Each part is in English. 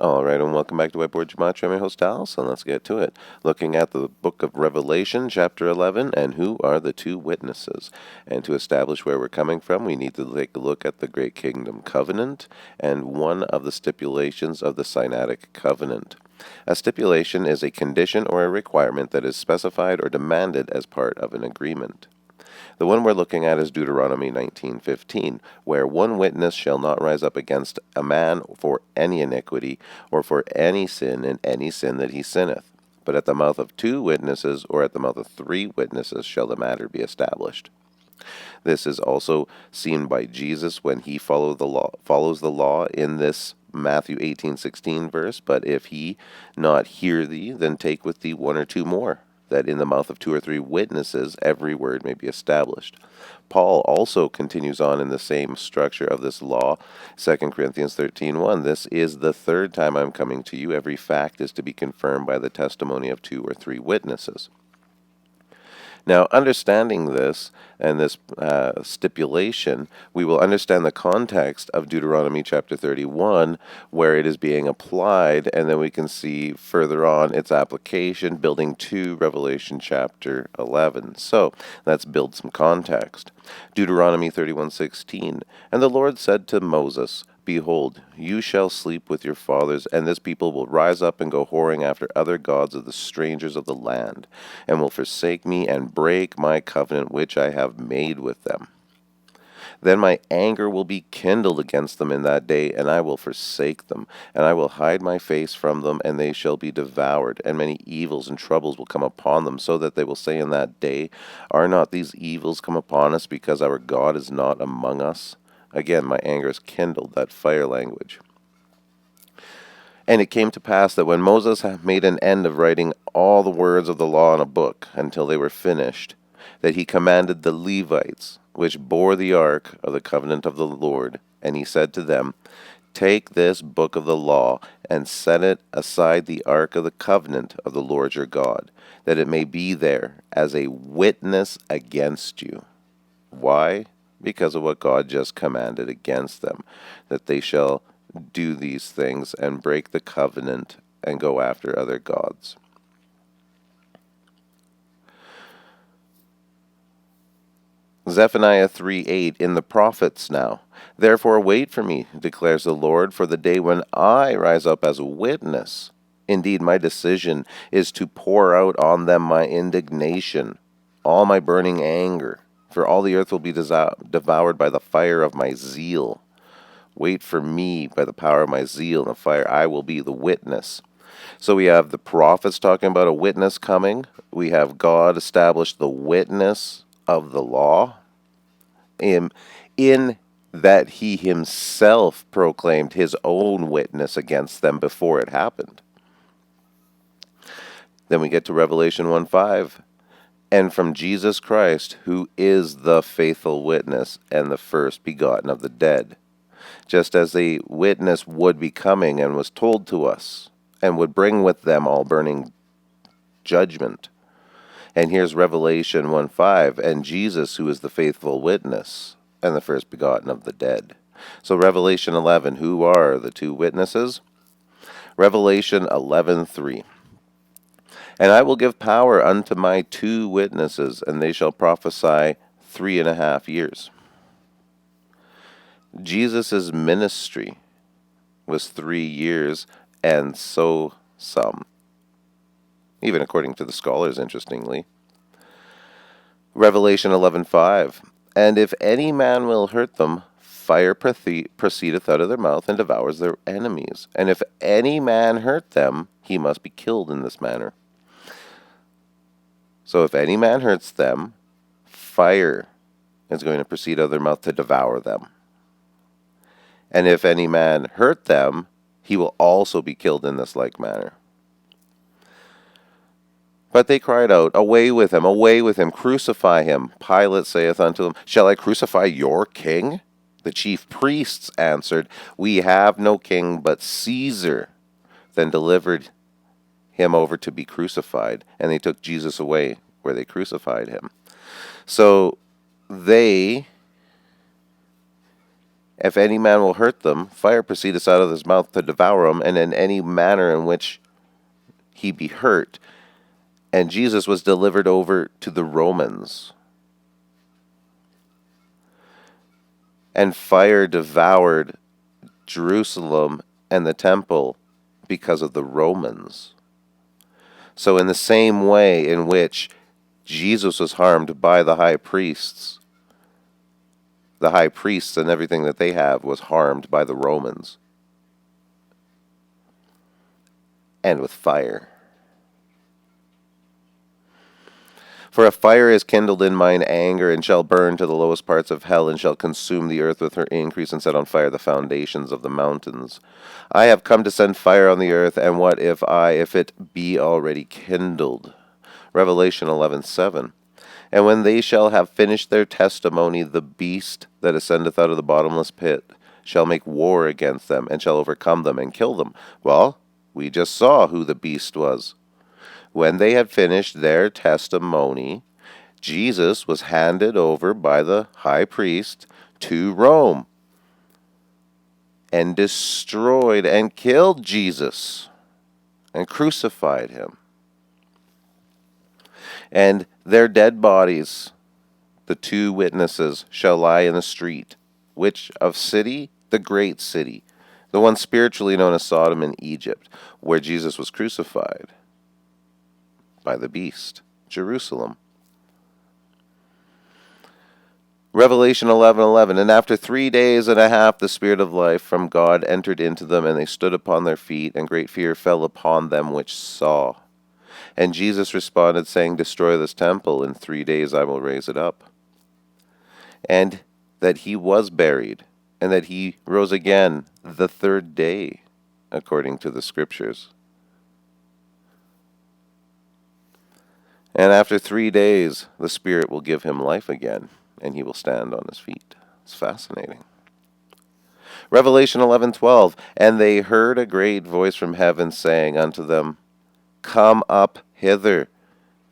All right, and welcome back to Whiteboard Gematria. I'm your host, Dallas, and let's get to it. Looking at the book of Revelation, chapter 11, and who are the two witnesses? And to establish where we're coming from, we need to take a look at the Great Kingdom Covenant and one of the stipulations of the Sinaitic Covenant. A stipulation is a condition or a requirement that is specified or demanded as part of an agreement. The one we're looking at is Deuteronomy 19:15, where one witness shall not rise up against a man for any iniquity, or for any sin in any sin that he sinneth. But at the mouth of two witnesses, or at the mouth of three witnesses, shall the matter be established. This is also seen by Jesus when he follows the law in this Matthew 18:16 verse. But if he not hear thee, then take with thee one or two more, that in the mouth of two or three witnesses every word may be established. Paul also continues on in the same structure of this law, 2 Corinthians 13:1. This is the third time I'm coming to you. Every fact is to be confirmed by the testimony of two or three witnesses. Now, understanding this and this stipulation, we will understand the context of Deuteronomy chapter 31, where it is being applied, and then we can see further on its application, building to Revelation chapter 11. So, let's build some context. Deuteronomy 31:16, and the Lord said to Moses, Behold, you shall sleep with your fathers, and this people will rise up and go whoring after other gods of the strangers of the land, and will forsake me and break my covenant which I have made with them. Then my anger will be kindled against them in that day, and I will forsake them, and I will hide my face from them, and they shall be devoured, and many evils and troubles will come upon them, so that they will say in that day, Are not these evils come upon us, because our God is not among us? Again, my anger is kindled, that fire language. And it came to pass that when Moses had made an end of writing all the words of the law in a book, until they were finished, that he commanded the Levites, which bore the ark of the covenant of the Lord, and he said to them, Take this book of the law, and set it aside the ark of the covenant of the Lord your God, that it may be there as a witness against you. Why? Because of what God just commanded against them, that they shall do these things and break the covenant and go after other gods. Zephaniah 3:8 in the prophets now. Therefore wait for me, declares the Lord, for the day when I rise up as a witness. Indeed, my decision is to pour out on them my indignation, all my burning anger. For all the earth will be devoured by the fire of my zeal. Wait for me by the power of my zeal and the fire. I will be the witness. So we have the prophets talking about a witness coming. We have God established the witness of the law in that he himself proclaimed his own witness against them before it happened. Then we get to Revelation 1:5. And from Jesus Christ, who is the faithful witness and the first begotten of the dead, just as a witness would be coming and was told to us, and would bring with them all burning judgment. And here's Revelation 1:5, and Jesus, who is the faithful witness and the first begotten of the dead. So Revelation 11, who are the two witnesses? Revelation 11:3. And I will give power unto my two witnesses, and they shall prophesy 3.5 years. Jesus' ministry was 3 years, and so some. Even according to the scholars, interestingly. Revelation 11:5. And if any man will hurt them, fire proceedeth out of their mouth and devours their enemies. And if any man hurt them, he must be killed in this manner. So if any man hurts them, fire is going to proceed out of their mouth to devour them. And if any man hurt them, he will also be killed in this like manner. But they cried out, away with him, crucify him. Pilate saith unto them, Shall I crucify your king? The chief priests answered, We have no king but Caesar. Then delivered him over to be crucified, and they took Jesus away where they crucified him. So they If any man will hurt them, fire proceedeth out of his mouth to devour them, and in any manner in which he be hurt. And Jesus was delivered over to the Romans. And fire devoured Jerusalem and the temple because of the Romans. So in the same way in which Jesus was harmed by the high priests and everything that they have was harmed by the Romans. And with fire. For a fire is kindled in mine anger, and shall burn to the lowest parts of hell, and shall consume the earth with her increase, and set on fire the foundations of the mountains. I have come to send fire on the earth, and what if it be already kindled? Revelation 11:7. And when they shall have finished their testimony, the beast that ascendeth out of the bottomless pit shall make war against them, and shall overcome them, and kill them. Well, we just saw who the beast was. When they had finished their testimony, Jesus was handed over by the high priest to Rome and destroyed and killed Jesus and crucified him. And their dead bodies, the two witnesses, shall lie in the street. Which of city? The great city, the one spiritually known as Sodom in Egypt, where Jesus was crucified by the beast, Jerusalem. Revelation 11:11. And after 3 days and a half the Spirit of life from God entered into them, and they stood upon their feet, and great fear fell upon them which saw. And Jesus responded, saying, Destroy this temple, in 3 days I will raise it up. And that he was buried, and that he rose again the third day, according to the Scriptures. And after 3 days, the Spirit will give him life again, and he will stand on his feet. It's fascinating. Revelation 11:12. And they heard a great voice from heaven saying unto them, Come up hither.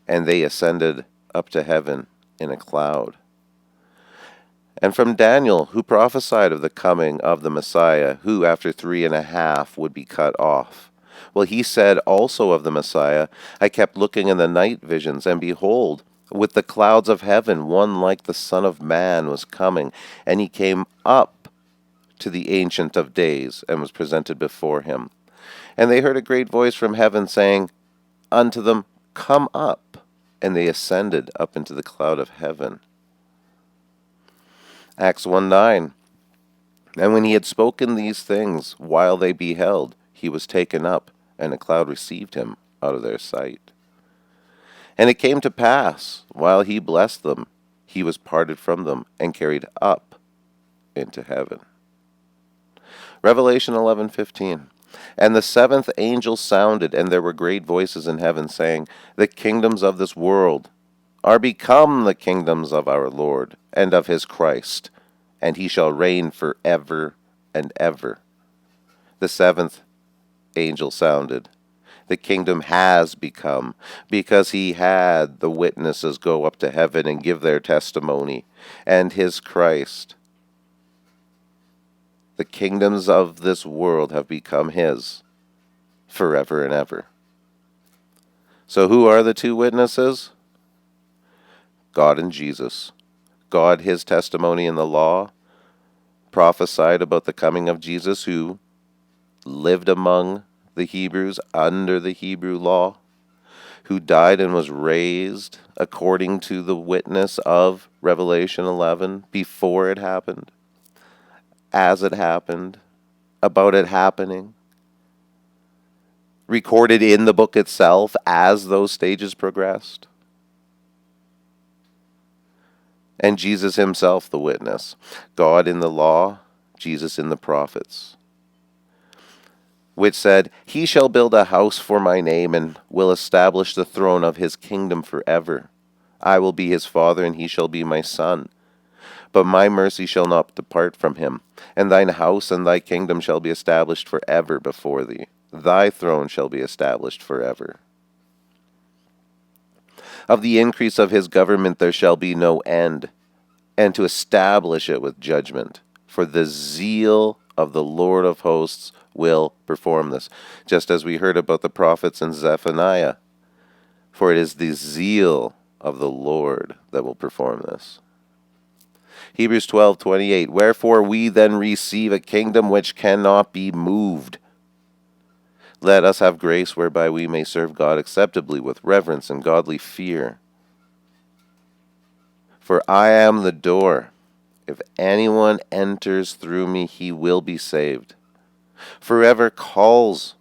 And they ascended up to heaven in a cloud. And from Daniel, who prophesied of the coming of the Messiah, who after 3.5 would be cut off. Well, he said also of the Messiah, I kept looking in the night visions, and behold, with the clouds of heaven, one like the Son of Man was coming, and he came up to the Ancient of Days, and was presented before him. And they heard a great voice from heaven saying unto them, Come up. And they ascended up into the cloud of heaven. Acts 1:9. And when he had spoken these things, while they beheld, he was taken up, and a cloud received him out of their sight. And it came to pass, while he blessed them, he was parted from them, and carried up into heaven. Revelation 11:15. And the seventh angel sounded, and there were great voices in heaven, saying, The kingdoms of this world are become the kingdoms of our Lord, and of his Christ, and he shall reign forever and ever. The seventh angel sounded. The kingdom has become, because he had the witnesses go up to heaven and give their testimony, and his Christ. The kingdoms of this world have become his forever and ever. So who are the two witnesses? God and Jesus. God, his testimony in the law, prophesied about the coming of Jesus, who lived among the Hebrews under the Hebrew law, who died and was raised according to the witness of Revelation 11 before it happened, as it happened, about it happening, recorded in the book itself as those stages progressed. And Jesus himself the witness. God in the law, Jesus in the prophets. Which said, He shall build a house for my name, and will establish the throne of his kingdom forever. I will be his father, and he shall be my son. But my mercy shall not depart from him, and thine house and thy kingdom shall be established forever before thee. Thy throne shall be established forever. Of the increase of his government there shall be no end, and to establish it with judgment For the zeal of the Lord of hosts will perform this. Just as we heard about the prophets in Zephaniah. For it is the zeal of the Lord that will perform this. Hebrews 12:28. Wherefore we then receive a kingdom which cannot be moved. Let us have grace whereby we may serve God acceptably with reverence and godly fear. For I am the door. If anyone enters through me, he will be saved. For whoever calls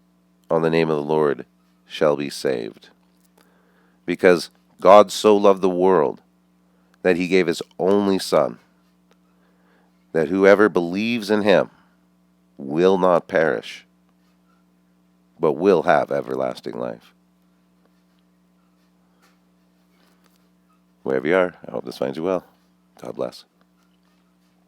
on the name of the Lord shall be saved. Because God so loved the world that he gave his only Son, that whoever believes in him will not perish, but will have everlasting life. Wherever you are, I hope this finds you well. God bless.